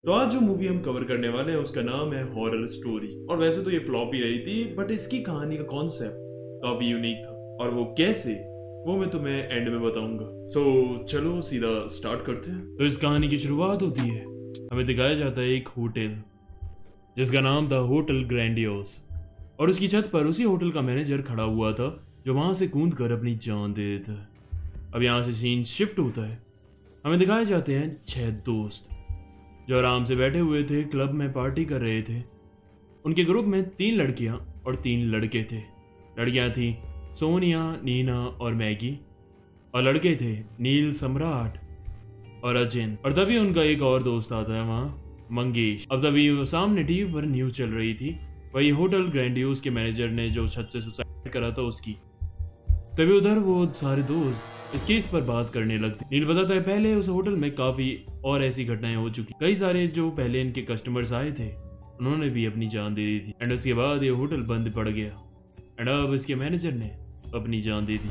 तो आज जो मूवी हम कवर करने वाले हैं उसका नाम है हॉरर स्टोरी। और वैसे तो ये फ्लॉप ही रही थी, बट इसकी कहानी का कॉन्सेप्ट काफी यूनिक था, और वो कैसे वो मैं तुम्हें एंड में बताऊंगा। सो चलो सीधा स्टार्ट करते हैं। तो इस कहानी की शुरुआत होती है, हमें दिखाया जाता है एक होटल जिसका नाम था होटल ग्रैंडियोस, और उसकी छत पर उसी होटल का मैनेजर खड़ा हुआ था जो वहां से कूद कर अपनी जान दे देता है। अब यहाँ से सीन शिफ्ट होता है, हमें दिखाए जाते हैं 6 दोस्त जो आराम से बैठे हुए थे, क्लब में पार्टी कर रहे थे। उनके ग्रुप में 3 लड़कियां और 3 लड़के थे। लड़कियां थी सोनिया, नीना और मैगी, और लड़के थे नील, सम्राट और अजिन। और तभी उनका एक और दोस्त आता है वहाँ, मंगेश। अब तभी सामने टीवी पर न्यूज चल रही थी, वही होटल ग्रैंडियोस के मैनेजर ने जो छत से सुसाइड करा था उसकी। तभी उधर वो सारे दोस्त इस केस पर बात करने लगते। नील बताता है पहले उस होटल में काफी और ऐसी घटनाएं हो चुकी, कई सारे जो पहले इनके कस्टमर्स आए थे उन्होंने भी अपनी जान दे दी थी, एंड उसके बाद ये होटल बंद पड़ गया, एंड अब इसके मैनेजर ने अपनी जान दे दी।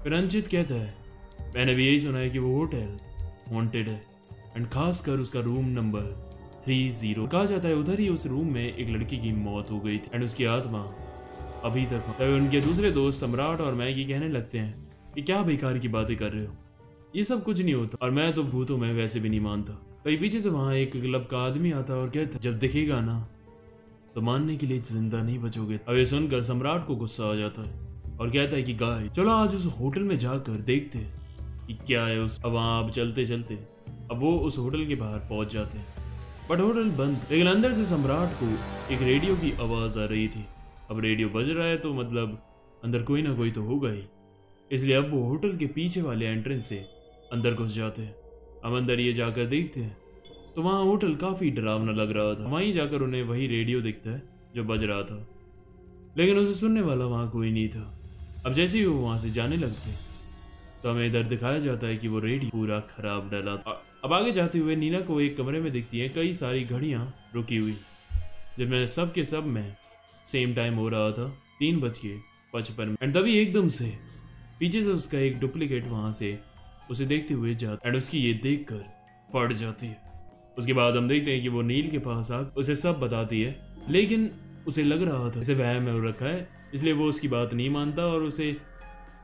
फिर अंचित कहता है मैंने भी यही सुना है कि वो होटल हॉन्टेड है, एंड खासकर उसका रूम नंबर 30। कहा जाता है उधर ही उस रूम में एक लड़की की मौत हो गई थी, एंड उसकी आत्मा अभी तक। तभी उनके दूसरे दोस्त सम्राट और मैगी कहने लगते हैं कि क्या बेकार की बातें कर रहे हो, ये सब कुछ नहीं होता, और मैं तो भूतों में वैसे भी नहीं मानता। कहीं पीछे से वहां एक क्लब का आदमी आता और कहता जब दिखेगा ना तो मानने के लिए जिंदा नहीं बचोगे। अब ये सुनकर सम्राट को गुस्सा आ जाता है और कहता है कि गाय चलो आज उस होटल में जाकर देखते हैं कि क्या है उस। अब वहां अब चलते चलते अब वो उस होटल के बाहर पहुंच जाते हैं, बट होटल बंद। लेकिन अंदर से सम्राट को एक रेडियो की आवाज आ रही थी। अब रेडियो बज रहा है तो मतलब अंदर कोई ना कोई तो होगा ही, इसलिए अब वो होटल के पीछे वाले एंट्रेंस से अंदर घुस जाते हैं। अब अंदर ये जाकर देखते हैं तो वहाँ होटल काफी डरावना लग रहा था। वहीं जाकर उन्हें वही रेडियो दिखता है जो बज रहा था, लेकिन उसे सुनने वाला वहाँ कोई नहीं था। अब जैसे ही वो वहाँ से जाने लगते तो हमें इधर दिखाया जाता है कि वो रेडियो पूरा खराब डला था। अब आगे जाते हुए नीना को एक कमरे में दिखती है कई सारी घड़ियाँ रुकी हुई, जिनमें सब के सब में सेम टाइम हो रहा था 3:55। एंड तभी एकदम से पीछे से उसका एक डुप्लीकेट वहां से उसे देखते हुए जाता, एंड उसकी ये देखकर फट जाती है। उसके बाद हम देखते हैं कि वो नील के पास आकर उसे सब बताती है, लेकिन उसे लग रहा था इसे वहम में हो रखा है, इसलिए वो उसकी बात नहीं मानता और उसे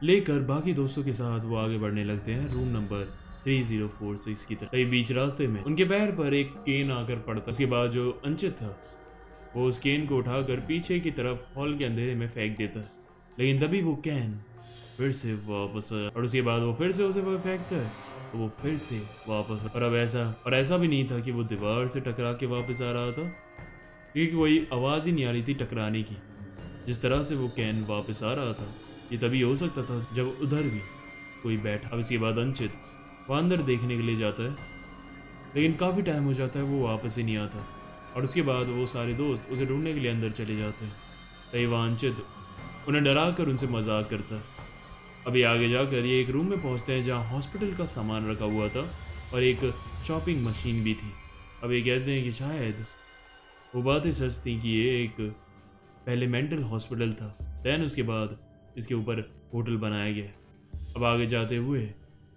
लेकर बाकी दोस्तों के साथ वो आगे बढ़ने लगते हैं रूम नंबर 3046 की तरफ। बीच रास्ते में उनके पैर पर एक केन आकर पड़ता। उसके बाद जो अंचित था वो उस केन को उठाकर पीछे की तरफ हॉल के अंधेरे में फेंक देता है, लेकिन तभी वो कैन फिर से वापस आया, और उसके बाद वो फिर से उसे फेंकता है तो वो फिर से वापस। और अब ऐसा भी नहीं था कि वो दीवार से टकरा के वापस आ रहा था, क्योंकि कोई आवाज़ ही नहीं आ रही थी टकराने की। जिस तरह से वो कैन वापस आ रहा था ये तभी हो सकता था जब उधर भी कोई बैठा। अब इसके बाद अंचित वो अंदर देखने के लिए जाता है, लेकिन काफ़ी टाइम हो जाता है वो वापस ही नहीं आता, और उसके बाद वो सारे दोस्त उसे ढूंढने के लिए अंदर चले जाते हैं। तभी वांछित उन्हें डरा कर उनसे मजाक करता है। अभी आगे जाकर ये एक रूम में पहुंचते हैं जहां हॉस्पिटल का सामान रखा हुआ था और एक शॉपिंग मशीन भी थी। अब ये कहते हैं कि शायद वो बातें सच थी कि ये एक पहले मेंटल हॉस्पिटल था, दैन उसके बाद इसके ऊपर होटल बनाया गया। अब आगे जाते हुए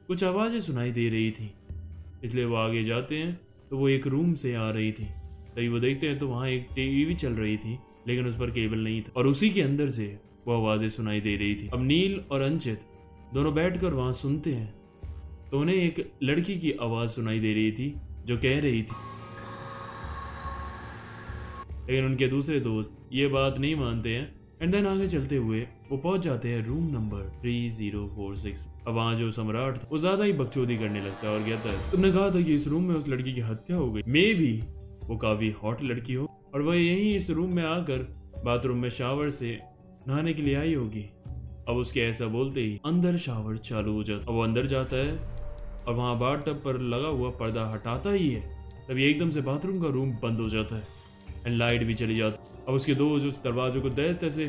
कुछ आवाज़ें सुनाई दे रही थी, इसलिए वो आगे जाते हैं तो वो एक रूम से आ रही थी। तभी वो देखते हैं तो वहाँ एक टीवी चल रही थी, लेकिन उस पर केबल नहीं था, और उसी के अंदर से वो आवाज़ें सुनाई दे रही थी। अब नील और अंचित दोनों बैठकर वहाँ सुनते हैं तो उन्हें एक लड़की की आवाज़ सुनाई दे रही थी जो कह रही थी, लेकिन उनके दूसरे दोस्त ये बात नहीं मानते हैं। एंड देन आगे चलते हुए वो पहुंच जाते हैं रूम नंबर 3046। अब वहाँ जो सम्राट था वो ज्यादा ही बकचोदी करने लगता है और कहता है तुमने कहा था कि इस रूम में उस लड़की की हत्या हो गई, मे भी वो काफी हॉट लड़की हो और वह यहीं इस रूम में आकर बाथरूम में शावर से नहाने के लिए आई होगी। अब उसके ऐसा बोलते ही अंदर शावर चालू हो जाता। अब वो अंदर जाता है और वहाँ बाथटब पर लगा हुआ पर्दा हटाता ही है, तभी एकदम से बाथरूम का रूम बंद हो जाता है एंड लाइट भी चली जाती। अब उसके दोस्त उस दरवाजे को तैसे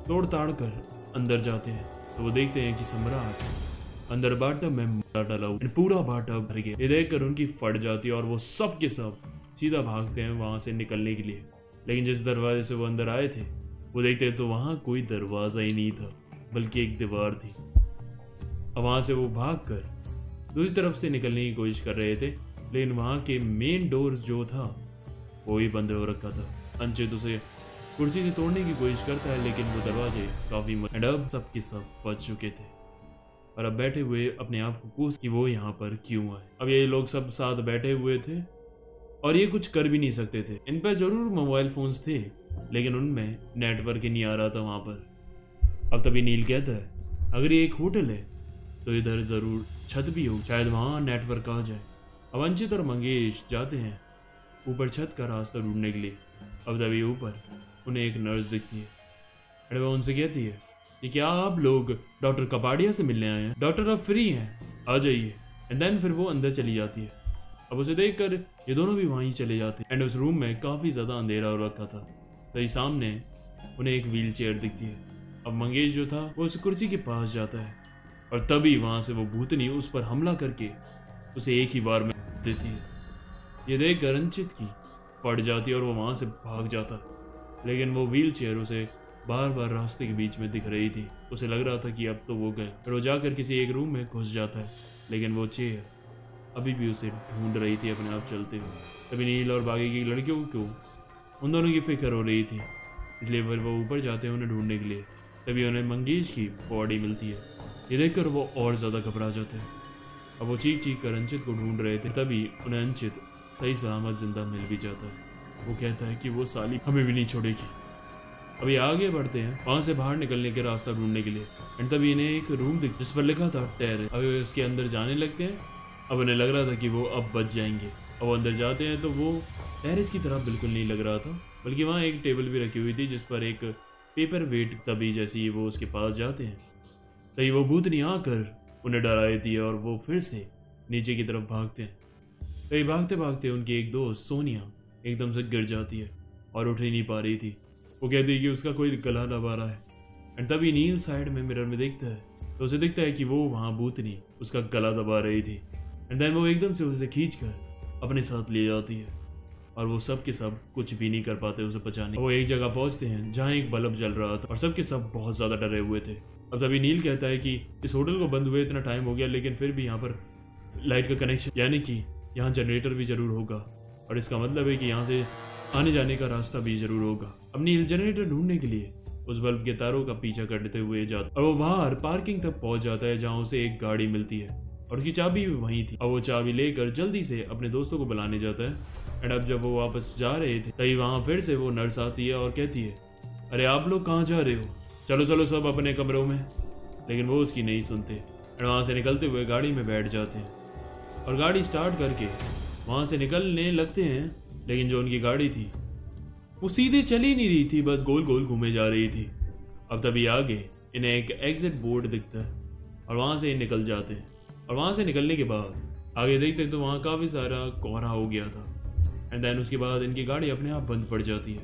तोड़ ताड़ कर अंदर जाते हैं तो वो देखते हैं कि सम्राट अंदर बाथटब में डाला हुआ, पूरा बाथटब भर गया। ये देखकर उनकी फट जाती है और वो सब के सब सीधा भागते हैं वहां से निकलने के लिए, लेकिन जिस दरवाजे से वो अंदर आए थे वो देखते हैं तो वहां कोई दरवाजा ही नहीं था बल्कि एक दीवार थी। अब वहां से वो भागकर दूसरी तरफ से निकलने की कोशिश कर रहे थे लेकिन वहाँ के मेन डोर जो था वो भी बंद हो रखा था। अंचित उसे कुर्सी से तोड़ने की कोशिश करता है लेकिन वो दरवाजे काफी एंड अब सब के सब बच चुके थे और अब बैठे हुए अपने आप को पूछ कि वो यहाँ पर क्यों आए। अब ये लोग सब साथ बैठे हुए थे और ये कुछ कर भी नहीं सकते थे। इन पर जरूर मोबाइल फोन्स थे लेकिन उनमें नेटवर्क ही नहीं आ रहा था वहाँ पर। अब तभी नील कहता है अगर ये एक होटल है तो इधर जरूर छत भी हो, शायद वहाँ नेटवर्क आ जाए। अब अंचित और मंगेश जाते हैं ऊपर छत का रास्ता ढूंढने के लिए। अब तभी ऊपर उन्हें एक नर्स दिखती है और वह उनसे कहती है कि क्या आप लोग डॉक्टर कपाड़िया से मिलने आए हैं? डॉक्टर अब फ्री हैं, आ जाइए। एंड देन फिर वो अंदर चली जाती है। अब उसे देखकर ये दोनों भी वहीं चले जाते हैं एंड उस रूम में काफ़ी ज़्यादा अंधेरा हो रखा था। तभी सामने उन्हें एक व्हील चेयर दिखती है। अब मंगेश जो था वो उस कुर्सी के पास जाता है और तभी वहाँ से वो भूतनी उस पर हमला करके उसे एक ही बार में देती है। ये देख कर अंचित की पड़ जाती है और वो वहाँ से भाग जाता है लेकिन वो व्हील चेयर उसे बार बार रास्ते के बीच में दिख रही थी। उसे लग रहा था कि अब तो वो गए। फिर वो जाकर किसी एक रूम में घुस जाता है लेकिन वो चेयर अभी भी उसे ढूंढ रही थी अपने आप चलते हुए। तभी नील और बाकी की लड़कियों को उन दोनों की फिक्र हो रही थी, इसलिए फिर वो ऊपर जाते हैं उन्हें ढूंढने के लिए। तभी उन्हें मंगेश की बॉडी मिलती है। ये देखकर वो और ज़्यादा घबरा जाते हैं। अब वो चीख चीख कर अंचित को ढूंढ रहे थे, तभी उन्हें अंचित सही सलामत जिंदा मिल भी जाता है। वो कहता है कि वो साली हमें भी नहीं छोड़ेगी। अभी आगे बढ़ते हैं वहाँ से बाहर निकलने के रास्ता ढूंढने के लिए एंड तभी इन्हें एक रूम दिख जिस पर लिखा था टेरेस। अभी उसके अंदर जाने लगते हैं। अब उन्हें लग रहा था कि वो अब बच जाएंगे। अब वो अंदर जाते हैं तो वो टेरेस की तरह बिल्कुल नहीं लग रहा था, बल्कि वहाँ एक टेबल भी रखी हुई थी जिस पर एक पेपर वेट। तभी जैसे ही वो उसके पास जाते हैं तभी वो भूतनी आकर उन्हें डरा देती है और वो फिर से नीचे की तरफ भागते हैं। तभी भागते भागते उनकी एक दोस्त सोनिया एकदम से गिर जाती है और उठ ही नहीं पा रही थी। वो कहती है कि उसका कोई गला दबा रहा है एंड तभी नील साइड में मिरर में देखता है तो उसे दिखता है कि वो वहाँ भूतनी उसका गला दबा रही थी एंड देन वो एकदम से उसे खींचकर अपने साथ ले जाती है और वो सब के सब कुछ भी नहीं कर पाते उसे बचाने। वो एक जगह पहुंचते हैं जहाँ एक बल्ब जल रहा था और सब के सब बहुत ज़्यादा डरे हुए थे। अब तभी नील कहता है कि इस होटल को बंद हुए इतना टाइम हो गया लेकिन फिर भी यहाँ पर लाइट का कनेक्शन, यानी कि यहाँ जनरेटर भी ज़रूर होगा और इसका मतलब है कि यहाँ से आने जाने का रास्ता भी ज़रूर होगा। अब नील जनरेटर ढूंढने के लिए उस बल्ब के तारों का पीछा करते हुए जाता और वो बाहर पार्किंग तक पहुंच जाता है जहाँ उसे एक गाड़ी मिलती है और उसकी चाबी भी वहीं थी। अब वो चाबी लेकर जल्दी से अपने दोस्तों को बुलाने जाता है एंड अब जब वो वापस जा रहे थे तभी वहाँ फिर से वो नर्स आती है और कहती है अरे आप लोग कहाँ जा रहे हो, चलो चलो सब अपने कमरों में। लेकिन वो उसकी नहीं सुनते एंड वहाँ से निकलते हुए गाड़ी में बैठ जाते हैं और गाड़ी स्टार्ट करके वहाँ से निकलने लगते हैं। लेकिन जो उनकी गाड़ी थी वो सीधे चल ही नहीं रही थी, बस गोल गोल घूमे जा रही थी। अब तभी आगे इन्हें एक एग्जिट बोर्ड दिखता है और वहाँ से निकल जाते हैं और वहाँ से निकलने के बाद आगे देखते तो वहाँ काफ़ी सारा कोहरा हो गया था एंड देन उसके बाद इनकी गाड़ी अपने आप बंद पड़ जाती है।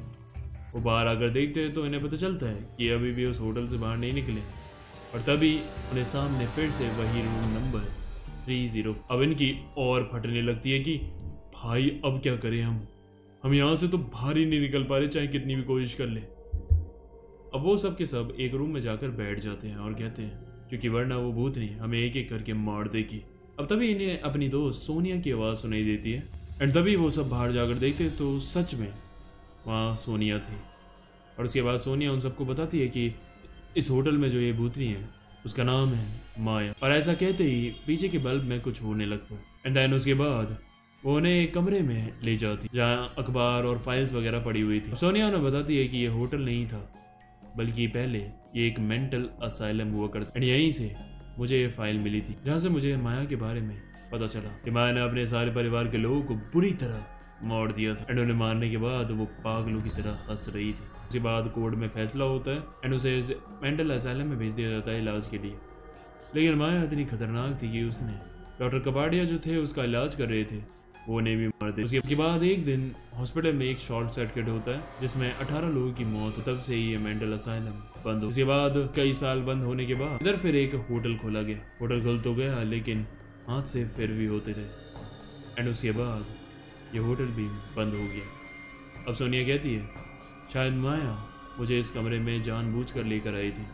वो बाहर आकर देखते हैं तो इन्हें पता चलता है कि अभी भी उस होटल से बाहर नहीं निकले और तभी उन्हें सामने फिर से वही रूम नंबर 30। अब इनकी और फटने लगती है कि भाई अब क्या करें, हम यहाँ से तो बाहर ही नहीं निकल पा रहे चाहे कितनी भी कोशिश कर ले। अब वो सब के सब एक रूम में जाकर बैठ जाते हैं और कहते हैं क्योंकि वरना वो भूतनी हमें एक एक करके मार देगी। अब तभी इन्हें अपनी दोस्त सोनिया की आवाज़ सुनाई देती है एंड तभी वो सब बाहर जाकर देखते तो सच में वहाँ सोनिया थी और उसके बाद सोनिया उन सबको बताती है कि इस होटल में जो ये भूतनी है उसका नाम है माया। और ऐसा कहते ही पीछे के बल्ब में कुछ होने लगता है एंड देन उसके बाद वो उन्हें एक कमरे में ले जाती जहाँ अखबार और फाइल्स वगैरह पड़ी हुई थी। सोनिया उन्हें बताती है कि ये होटल नहीं था बल्कि पहले ये एक मेंटल असाइलम हुआ करता एंड यहीं से मुझे ये फाइल मिली थी जहाँ से मुझे माया के बारे में पता चला कि माया ने अपने सारे परिवार के लोगों को बुरी तरह मार दिया था एंड उन्हें मारने के बाद वो पागलों की तरह हंस रही थी। उसके बाद कोर्ट में फैसला होता है एंड उसे मेंटल असाइलम में भेज दिया जाता है इलाज के लिए। लेकिन माया इतनी खतरनाक थी कि उसने डॉक्टर कपाड़िया जो थे उसका इलाज कर रहे थे वो उन्हें भी मार दिया। उसके बाद एक दिन हॉस्पिटल में एक शॉर्ट सर्किट होता है जिसमें 18 लोगों की मौत। तब से ही ये मेंटल असाइलम बंद हो। उसके बाद कई साल बंद होने के बाद इधर फिर एक होटल खोला गया। होटल खुल तो गया लेकिन हाथ से फिर भी होते रहे एंड उसके बाद ये होटल भी बंद हो गया। अब सोनिया कहती है शायद माया मुझे इस कमरे में जानबूझकर लेकर आई थी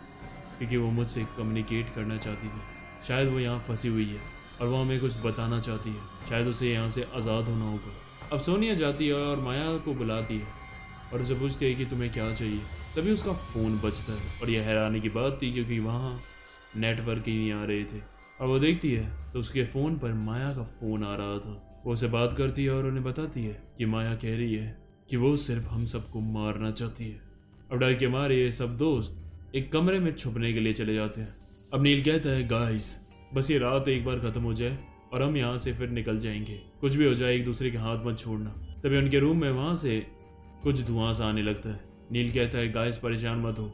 क्योंकि वो मुझसे कम्युनिकेट करना चाहती थी। शायद वो यहाँ फंसी हुई है और वो हमें कुछ बताना चाहती है। शायद उसे यहाँ से आज़ाद होना होगा। अब सोनिया जाती है और माया को बुलाती है और उसे पूछती है कि तुम्हें क्या चाहिए। तभी उसका फ़ोन बजता है और यह हैरानी की बात थी क्योंकि वहाँ नेटवर्क ही नहीं आ रहे थे। और वो देखती है तो उसके फ़ोन पर माया का फ़ोन आ रहा था। वो उसे बात करती है और उन्हें बताती है कि माया कह रही है कि वो सिर्फ हम सबको मारना चाहती है। अब डर के मारे ये सब दोस्त एक कमरे में छुपने के लिए चले जाते हैं। अब नील कहता है गाइस बस ये रात एक बार ख़त्म हो जाए और हम यहाँ से फिर निकल जाएंगे। कुछ भी हो जाए एक दूसरे के हाथ मत छोड़ना। तभी उनके रूम में वहाँ से कुछ धुआं सा आने लगता है। नील कहता है गाइस परेशान मत हो,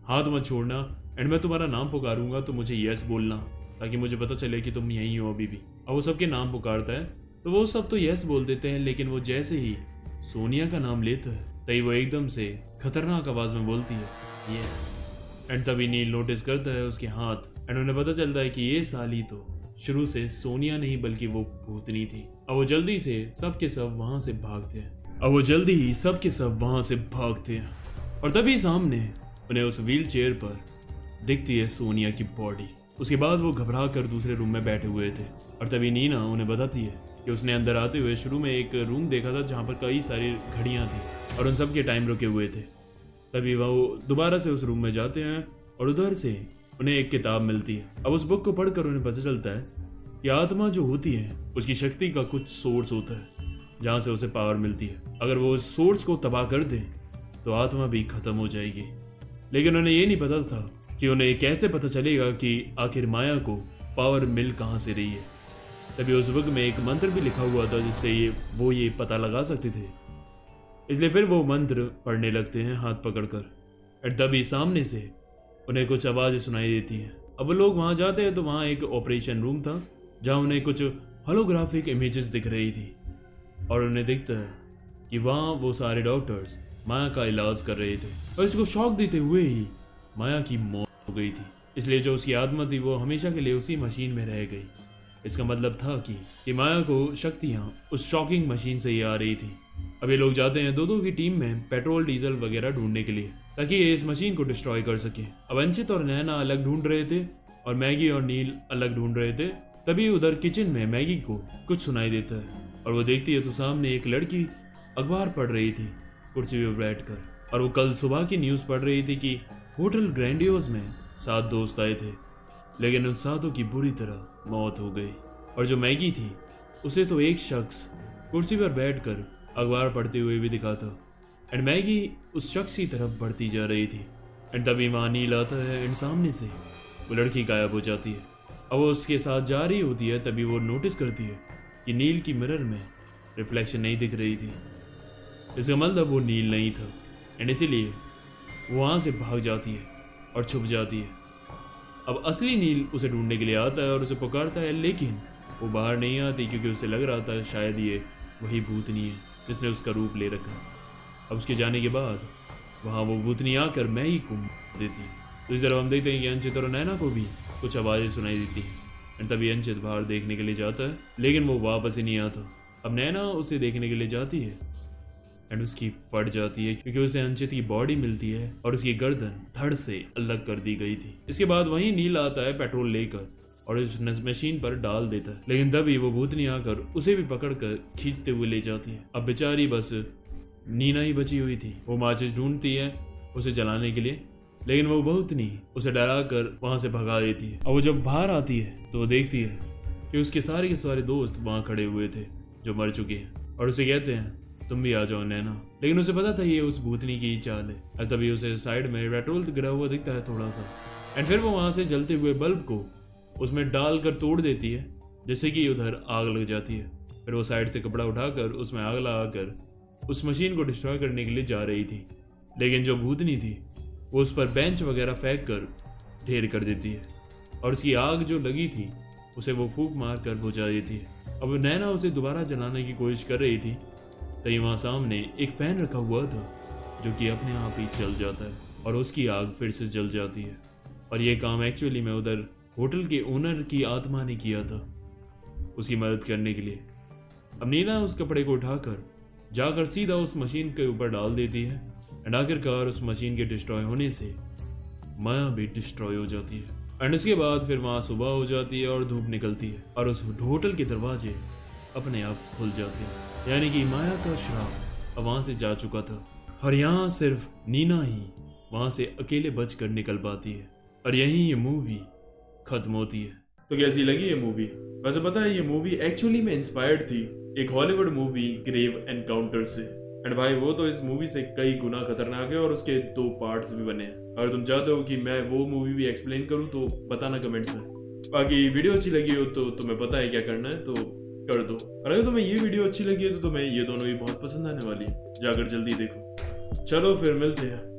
हाथ मत छोड़ना एंड मैं तुम्हारा नाम पुकारूंगा तो मुझे यस बोलना ताकि मुझे पता चले कि तुम यहीं हो अभी भी। अब वो सबके नाम पुकारता है तो वो सब तो यस बोल देते हैं, लेकिन वो जैसे ही सोनिया का नाम लेता है तभी वो एकदम से खतरनाक आवाज में बोलती है यस। एंड तभी नील नोटिस करता है उसके हाथ एंड उन्हें पता चलता है कि ये साली तो शुरू से सोनिया नहीं बल्कि वो भूतनी थी। अब वो जल्दी से सबके सब वहां से भागते हैं। और तभी सामने उन्हें उस व्हील चेयर पर दिखती है सोनिया की बॉडी। उसके बाद वो घबरा कर दूसरे रूम में बैठे हुए थे और तभी नीना उन्हें बताती है कि उसने अंदर आते हुए शुरू में एक रूम देखा था जहाँ पर कई सारी घड़ियाँ थी और उन सब के टाइम रुके हुए थे। तभी वो दोबारा से उस रूम में जाते हैं और उधर से उन्हें एक किताब मिलती है। अब उस बुक को पढ़कर उन्हें पता चलता है कि आत्मा जो होती है उसकी शक्ति का कुछ सोर्स होता है जहाँ से उसे पावर मिलती है। अगर वो उस सोर्स को तबाह कर दे तो आत्मा भी खत्म हो जाएगी। लेकिन उन्हें ये नहीं पता था कि उन्हें कैसे पता चलेगा कि आखिर माया को पावर मिल कहाँ से रही है। तभी उस बुक में एक मंत्र भी लिखा हुआ था जिससे वो ये पता लगा सकते थे। इसलिए फिर वो मंत्र पढ़ने लगते हैं हाथ पकड़कर। और तभी सामने से उन्हें कुछ आवाज़ें सुनाई देती हैं। अब वो लोग वहाँ जाते हैं तो वहाँ एक ऑपरेशन रूम था जहाँ उन्हें कुछ होलोग्राफिक इमेजेस दिख रही थी और उन्हें दिखता है कि वहाँ वो सारे डॉक्टर्स माया का इलाज कर रहे थे और इसको शॉक देते हुए ही माया की मौत हो गई थी। इसलिए जो उसकी आत्मा थी वो हमेशा के लिए उसी मशीन में रह गई। इसका मतलब था कि माया को शक्तियाँ उस शॉकिंग मशीन से ही आ रही थी। अब ये लोग जाते हैं दो की टीम में पेट्रोल डीजल वगैरह ढूंढने के लिए ताकि ये इस मशीन को डिस्ट्रॉय कर सके। अब अंशित और नैना अलग ढूंढ रहे थे और मैगी और नील अलग ढूंढ रहे थे। तभी उधर किचन में मैगी को कुछ सुनाई देता है और वो देखती है तो सामने एक लड़की अखबार पढ़ रही थी कुर्सी पर बैठकर। और वो कल सुबह की न्यूज़ पढ़ रही थी कि होटल ग्रैंडियोज में 7 दोस्त आए थे लेकिन उन 7 की बुरी तरह मौत हो गई। और जो मैगी थी उसे तो एक शख्स कुर्सी पर बैठकर अखबार पढ़ते हुए भी दिखा था एंड मैगी उस शख्स की तरफ बढ़ती जा रही थी। एंड तभी वहाँ नील आता है एंड सामने से वो लड़की गायब हो जाती है। अब वो उसके साथ जा रही होती है तभी वो नोटिस करती है कि नील की मिरर में रिफ्लेक्शन नहीं दिख रही थी। इसका मतलब वो नील नहीं था एंड इसीलिए वो वहाँ से भाग जाती है और छुप जाती है। अब असली नील उसे ढूंढने के लिए आता है और उसे पुकारता है लेकिन वो बाहर नहीं आती क्योंकि उसे लग रहा था शायद ये वही भूतनी है जिसने उसका रूप ले रखा। अब उसके जाने के बाद वहाँ वो भूतनी आकर मैगी को देती है। तो इस तरह हम देखते हैं कि अंशित और नैना को भी कुछ आवाज़ें सुनाई देती हैं एंड तभी अंशित बाहर देखने के लिए जाता है लेकिन वो वापस ही नहीं आता। अब नैना उसे देखने के लिए जाती है एंड उसकी फट जाती है क्योंकि उसे अंशित की बॉडी मिलती है और उसकी गर्दन धड़ से अलग कर दी गई थी। इसके बाद वहीं नील आता है पेट्रोल लेकर और उस मशीन पर डाल देता है लेकिन तभी वो भूतनी आकर उसे भी पकड़कर खींचते हुए ले जाती है। अब बेचारी बस नीना ही बची हुई थी। वो माचिस ढूंढती है उसे जलाने के लिए लेकिन वो भूतनी उसे डरा कर वहां से भगा देती है। और वो जब बाहर आती है तो वो देखती है कि उसके सारे के सारे दोस्त वहां खड़े हुए थे जो मर चुके हैं और उसे कहते हैं तुम भी आ जाओ नैना। लेकिन उसे पता था ये उस भूतनी की ही चाल है। और तभी उसे साइड में पेट्रोल गिरा हुआ दिखता है थोड़ा सा एंड फिर वो वहां से जलते हुए बल्ब को उसमें डालकर तोड़ देती है जिससे कि उधर आग लग जाती है। फिर वो साइड से कपड़ा उठाकर उसमें आग लगाकर उस मशीन को डिस्ट्रॉय करने के लिए जा रही थी लेकिन जो भूतनी थी वो उस पर बेंच वगैरह फेंक कर ढेर कर देती है और उसकी आग जो लगी थी उसे वो फूंक मार कर बुझा देती है। अब नैना उसे दोबारा जलाने की कोशिश कर रही थी तभी वहाँ सामने एक फैन रखा हुआ था जो कि अपने आप ही चल जाता है और उसकी आग फिर से जल जाती है। और ये काम एक्चुअली में उधर होटल के ओनर की आत्मा ने किया था उसकी मदद करने के लिए। अब नीना उस कपड़े को उठाकर जाकर सीधा उस मशीन के ऊपर डाल देती है एंड आखिरकार उस मशीन के डिस्ट्रॉय होने से माया भी डिस्ट्रॉय हो जाती है। एंड उसके बाद फिर वहाँ सुबह हो जाती है और धूप निकलती है और उस होटल के दरवाजे अपने आप खुल जाते हैं, यानी कि माया का श्राप अब वहाँ से जा चुका था और यहाँ सिर्फ नीना ही वहाँ से अकेले बचकर निकल पाती है और यहीं ये मूवी खत्म होती है। तो कैसी लगी ये मूवी? वैसे पता है ये मूवी एक्चुअली में इंस्पायर्ड थी एक हॉलीवुड मूवी ग्रेव एनकाउंटर से। एंड भाई वो तो इस मूवी से कई गुना खतरनाक है और उसके 2 पार्ट्स भी बने हैं। अगर तुम चाहते हो कि मैं वो मूवी भी एक्सप्लेन करूं तो बताना कमेंट्स में। बाकी वीडियो अच्छी लगी हो तो तुम्हें पता है क्या करना है, तो कर दो। और अगर तुम्हें ये वीडियो अच्छी लगी है तो तुम्हें ये दोनों भी बहुत पसंद आने वाली है, जाकर जल्दी देखो। चलो फिर मिलते हैं।